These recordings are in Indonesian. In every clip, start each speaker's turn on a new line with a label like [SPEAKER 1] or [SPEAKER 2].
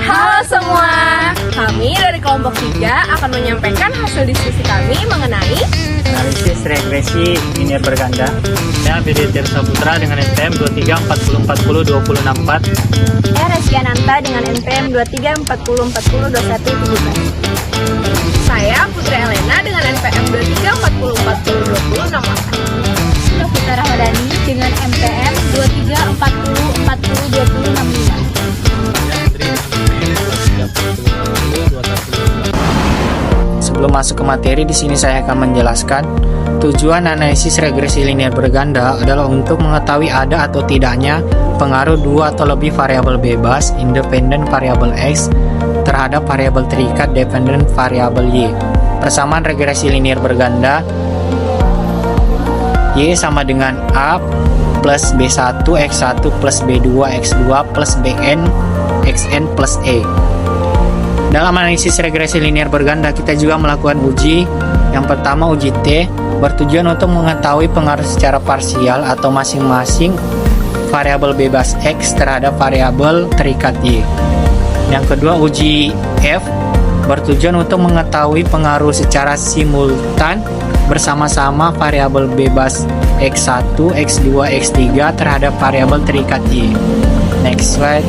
[SPEAKER 1] Halo semua, kami dari kelompok 3 akan menyampaikan hasil diskusi kami mengenai
[SPEAKER 2] analisis regresi linear berganda. Saya Bidi Tirta Putra dengan NPM 2340402064.
[SPEAKER 1] Reskiananta dengan NPM 2340402117. Saya Putri Elena dengan NPM 2340402068.
[SPEAKER 3] Putra Rahmadani dengan MPM 2340402065.
[SPEAKER 2] Sebelum masuk ke materi, di sini saya akan menjelaskan tujuan analisis regresi linear berganda adalah untuk mengetahui ada atau tidaknya pengaruh dua atau lebih variabel bebas independen variabel X terhadap variabel terikat dependent variabel Y. Persamaan regresi linear berganda Y sama dengan A plus B1 X1 plus B2 X2 plus Bn Xn plus E. Dalam analisis regresi linear berganda, kita juga melakukan uji. Yang pertama, uji T, bertujuan untuk mengetahui pengaruh secara parsial atau masing-masing variabel bebas X terhadap variabel terikat Y. Yang kedua, uji F, bertujuan untuk mengetahui pengaruh secara simultan bersama-sama variabel bebas X1, X2, X3 terhadap variabel terikat Y. Next slide.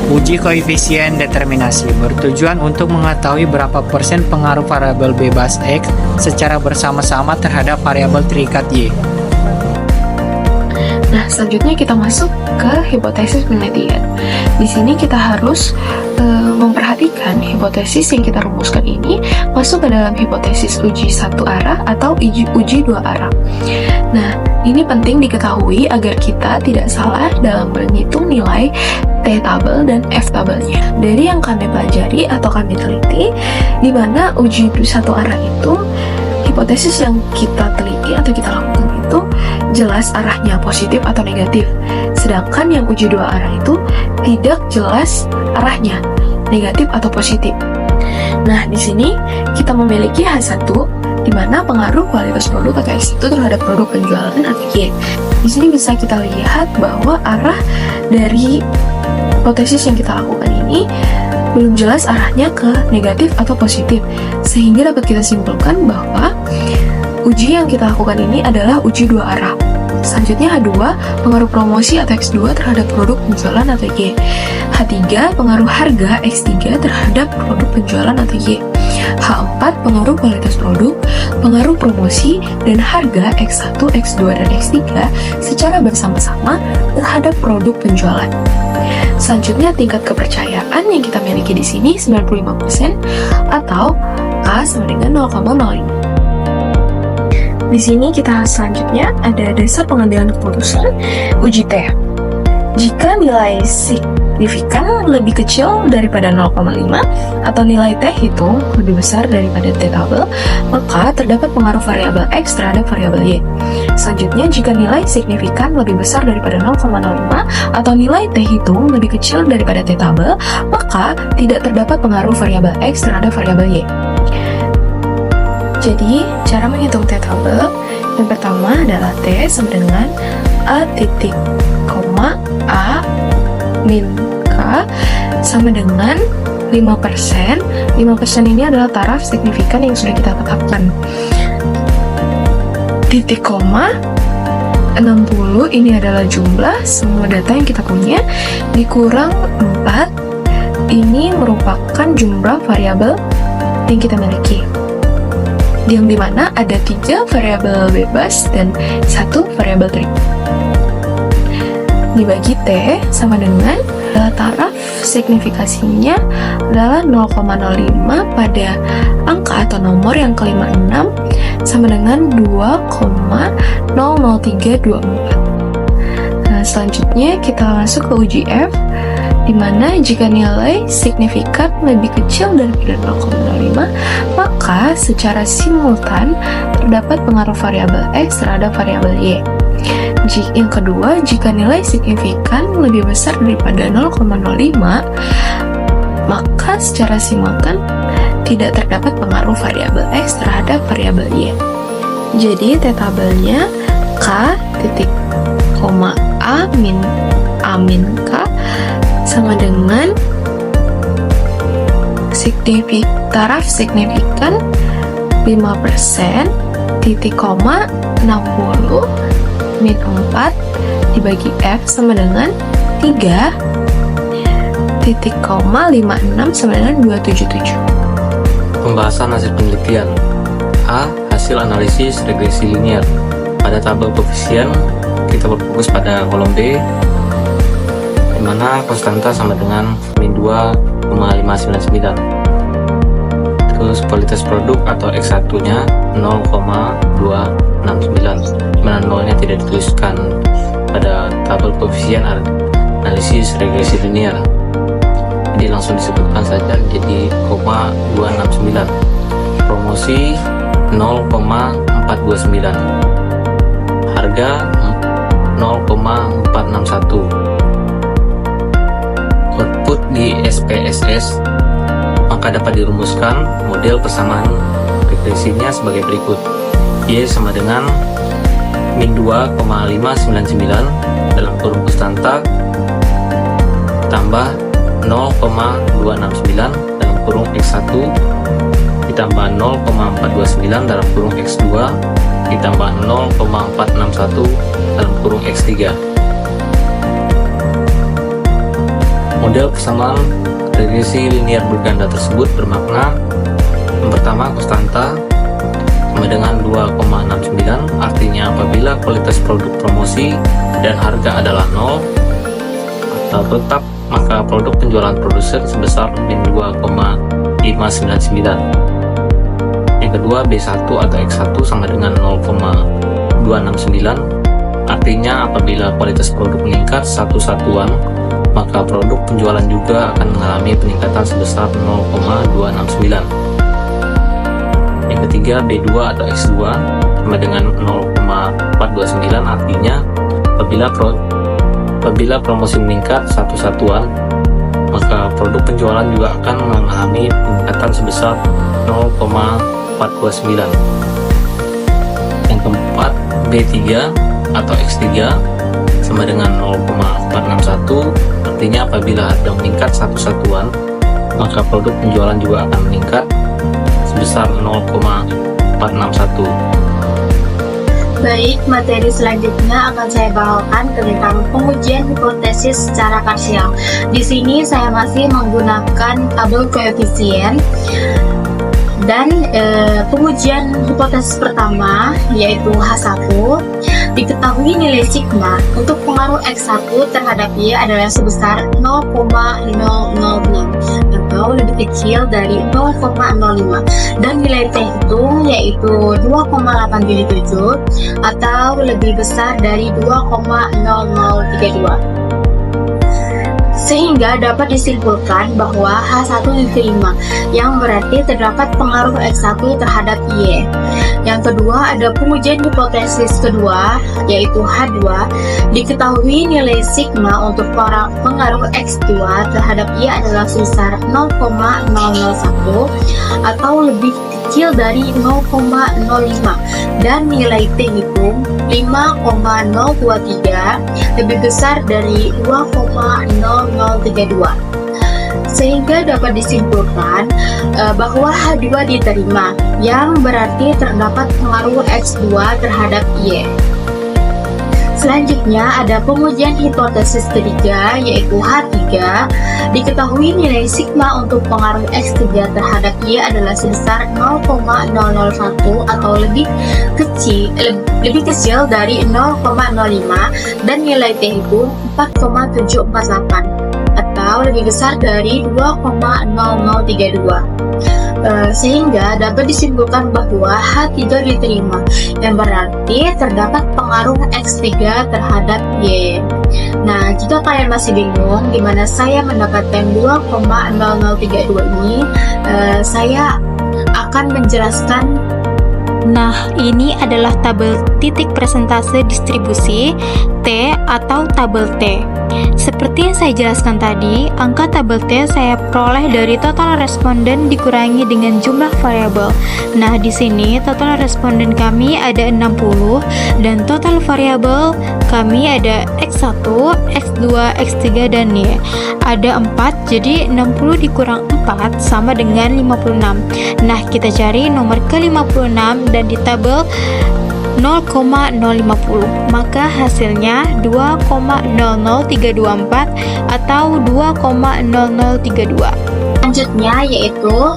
[SPEAKER 2] Uji koefisien determinasi bertujuan untuk mengetahui berapa persen pengaruh variabel bebas X secara bersama-sama terhadap variabel terikat Y.
[SPEAKER 4] Nah, selanjutnya kita masuk ke hipotesis penelitian. Di sini kita harus memperhatikan hipotesis yang kita rumuskan ini masuk ke dalam hipotesis uji satu arah atau uji dua arah. Nah, ini penting diketahui agar kita tidak salah dalam menghitung nilai T tabel dan F tabelnya. Dari yang kami pelajari atau kami teliti, di mana uji satu arah itu hipotesis yang kita teliti atau kita lakukan itu jelas arahnya positif atau negatif. Sedangkan yang uji dua arah itu tidak jelas arahnya, negatif atau positif. Nah, di sini kita memiliki H1 di mana pengaruh kualitas produk atau X itu terhadap produk penjualan atau Y. Di sini bisa kita lihat bahwa arah dari hipotesis yang kita lakukan ini belum jelas arahnya ke negatif atau positif, sehingga dapat kita simpulkan bahwa uji yang kita lakukan ini adalah uji dua arah. Selanjutnya H2, pengaruh promosi atau X2 terhadap produk penjualan atau Y. H3, pengaruh harga X3 terhadap produk penjualan atau Y. H4, pengaruh kualitas produk, pengaruh promosi, dan harga X1, X2, dan X3 secara bersama-sama terhadap produk penjualan. Selanjutnya tingkat kepercayaan yang kita miliki di sini 95% atau K sama dengan 0,05. Di sini kita selanjutnya ada dasar pengambilan keputusan uji T. Jika nilai signifikan lebih kecil daripada 0,5 atau nilai T itu lebih besar daripada T tabel, maka terdapat pengaruh variabel X terhadap variabel Y. Selanjutnya, jika nilai signifikan lebih besar daripada 0,05 atau nilai T hitung lebih kecil daripada T tabel, maka tidak terdapat pengaruh variabel X terhadap variabel Y. Jadi, cara menghitung T tabel yang pertama adalah T sama dengan A titik, A min K sama dengan 5%. 5% ini adalah taraf signifikan yang sudah kita tetapkan. Titik koma 60 ini adalah jumlah semua data yang kita punya dikurang 4 ini merupakan jumlah variabel yang kita miliki, yang dimana ada 3 variabel bebas dan 1 variabel terikat. Dibagi T sama dengan taraf signifikasinya adalah 0,05 pada angka atau nomor yang kelima 6 sama dengan 2,00324. Nah, selanjutnya kita masuk ke uji F, di mana jika nilai signifikan lebih kecil daripada 0,05, maka secara simultan terdapat pengaruh variabel X terhadap variabel Y. Yang kedua, jika nilai signifikan lebih besar daripada 0,05, maka secara simultan tidak terdapat pengaruh variabel X terhadap variabel Y. Jadi T tabelnya K titik, A min K sama dengan taraf signifikan 5% titik koma 60 min 4 dibagi F sama dengan 3 titik koma 56 sama dengan 277.
[SPEAKER 5] Pembahasan hasil penelitian. A. Hasil analisis regresi linier. Pada tabel koefisien, kita berfokus pada kolom B, di mana konstanta sama dengan min 2,599. Terus kualitas produk atau X1 nya 0,269, di mana nolnya tidak dituliskan pada tabel koefisien analisis regresi linier. Jadi langsung disebutkan saja jadi 0,269. Promosi 0,429. Harga 0,461. Output di SPSS, maka dapat dirumuskan model persamaan regresinya sebagai berikut. Y sama dengan min 2,599 dalam kurung konstanta tambah 0,269 dalam kurung X1 ditambah 0,429 dalam kurung X2 ditambah 0,461 dalam kurung X3. Model persamaan regresi linier berganda tersebut bermakna yang pertama konstanta sama dengan 2,69, artinya apabila kualitas produk promosi dan harga adalah 0 atau tetap, maka produk penjualan produsen sebesar min 2,599. Yang kedua B1 atau X1 sama dengan 0,269, artinya apabila kualitas produk meningkat satu satuan, maka produk penjualan juga akan mengalami peningkatan sebesar 0,269. Yang ketiga B2 atau X2 sama dengan 0,429, artinya apabila promosi meningkat satu satuan, maka produk penjualan juga akan mengalami peningkatan sebesar 0,429. Yang keempat B3 atau X3 sama dengan 0,461, artinya apabila harga meningkat satu satuan, maka produk penjualan juga akan meningkat sebesar 0,461.
[SPEAKER 3] Baik, materi selanjutnya akan saya bawakan tentang pengujian hipotesis secara parsial. Di sini saya masih menggunakan tabel koefisien dan pengujian hipotesis pertama yaitu H1. Diketahui nilai sigma untuk pengaruh X1 terhadap Y adalah sebesar 0,006 atau lebih kecil dari 0,05, dan nilai T itu yaitu 2,877 atau lebih besar dari 2,0032. Sehingga dapat disimpulkan bahwa H1 diterima, yang berarti terdapat pengaruh X1 terhadap Y. Yang kedua ada pengujian hipotesis kedua, yaitu H2. Diketahui nilai sigma untuk pengaruh X2 terhadap Y adalah sebesar 0,001 atau lebih kecil dari 0,05, dan nilai T itu 5,023 lebih besar dari 2,0032. Sehingga dapat disimpulkan bahwa H2 diterima, yang berarti terdapat pengaruh X2 terhadap Y. Selanjutnya ada pengujian hipotesis ketiga, yaitu H3. Diketahui nilai sigma untuk pengaruh X3 terhadap Y adalah sebesar 0,001 atau lebih kecil dari 0,05, dan nilai T itu 4,748 atau lebih besar dari 2,0032. Sehingga dapat disimpulkan bahwa H3 diterima, yang berarti terdapat pengaruh X3 terhadap Y. Nah, jika kalian masih bingung di mana saya mendapatkan 2,0032 ini, saya akan menjelaskan
[SPEAKER 6] Nah, ini adalah tabel titik persentase distribusi T atau tabel T. Seperti yang saya jelaskan tadi, angka tabel T saya peroleh dari total responden dikurangi dengan jumlah variabel. Nah, di sini total responden kami ada 60 dan total variabel kami ada X1, X2, X3 dan Y. Ada 4, jadi 60 dikurang 4 sama dengan 56. Nah, kita cari nomor ke-56 dan di tabel 0,050, maka hasilnya 2,00324 atau 2,0032.
[SPEAKER 3] Selanjutnya yaitu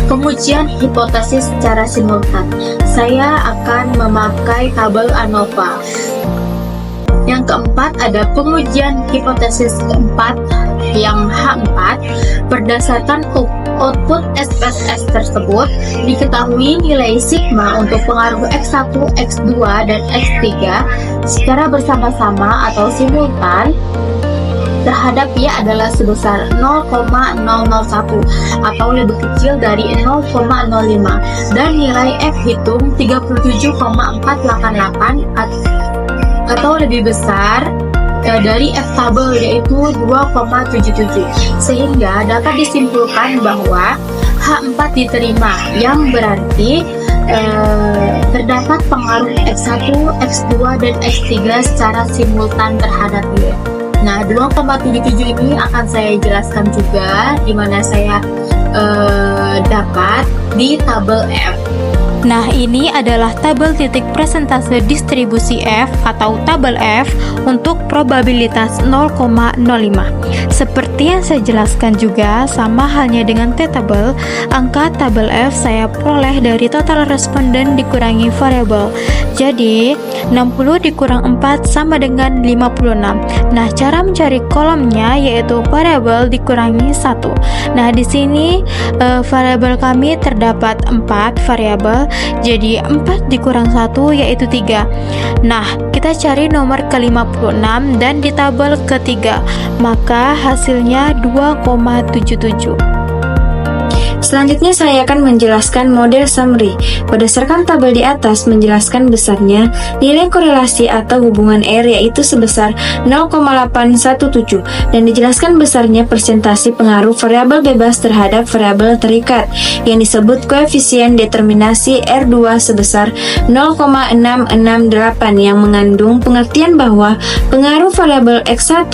[SPEAKER 3] pengujian hipotesis secara simultan. Saya akan memakai tabel ANOVA. Yang keempat ada pengujian hipotesis keempat yang H4. Berdasarkan output SPSS tersebut, diketahui nilai sigma untuk pengaruh X1, X2, dan X3 secara bersama-sama atau simultan terhadap Y adalah sebesar 0,001 atau lebih kecil dari 0,05 dan nilai F hitung 37,488 atau lebih besar dari F tabel yaitu 2,77, sehingga dapat disimpulkan bahwa H4 diterima, yang berarti terdapat pengaruh X1, X2, dan X3 secara simultan terhadap Y. Nah, 2,77 ini akan saya jelaskan juga di mana saya dapat di tabel F.
[SPEAKER 6] Nah, ini adalah tabel titik persentase distribusi F atau tabel F untuk probabilitas 0,05. Seperti yang saya jelaskan juga, sama halnya dengan T-tabel, angka tabel F saya peroleh dari total responden dikurangi variabel. Jadi, 60 dikurang 4 sama dengan 56. Nah, cara mencari kolomnya yaitu variabel dikurangi 1. Nah, di sini variabel kami terdapat 4 variabel. Jadi 4 dikurang 1 yaitu 3. Nah, kita cari nomor ke-56 dan di tabel ketiga, maka hasilnya 2,77.
[SPEAKER 7] Selanjutnya saya akan menjelaskan model summary. Berdasarkan tabel di atas menjelaskan besarnya nilai korelasi atau hubungan R yaitu sebesar 0,817 dan dijelaskan besarnya persentase pengaruh variabel bebas terhadap variabel terikat yang disebut koefisien determinasi R2 sebesar 0,668 yang mengandung pengertian bahwa pengaruh variabel X1,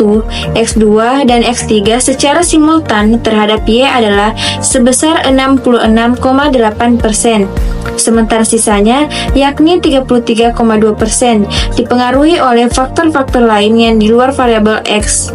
[SPEAKER 7] X2, dan X3 secara simultan terhadap Y adalah sebesar 66,8%. Sementara sisanya, yakni 33,2%, dipengaruhi oleh faktor-faktor lain yang di luar variabel X.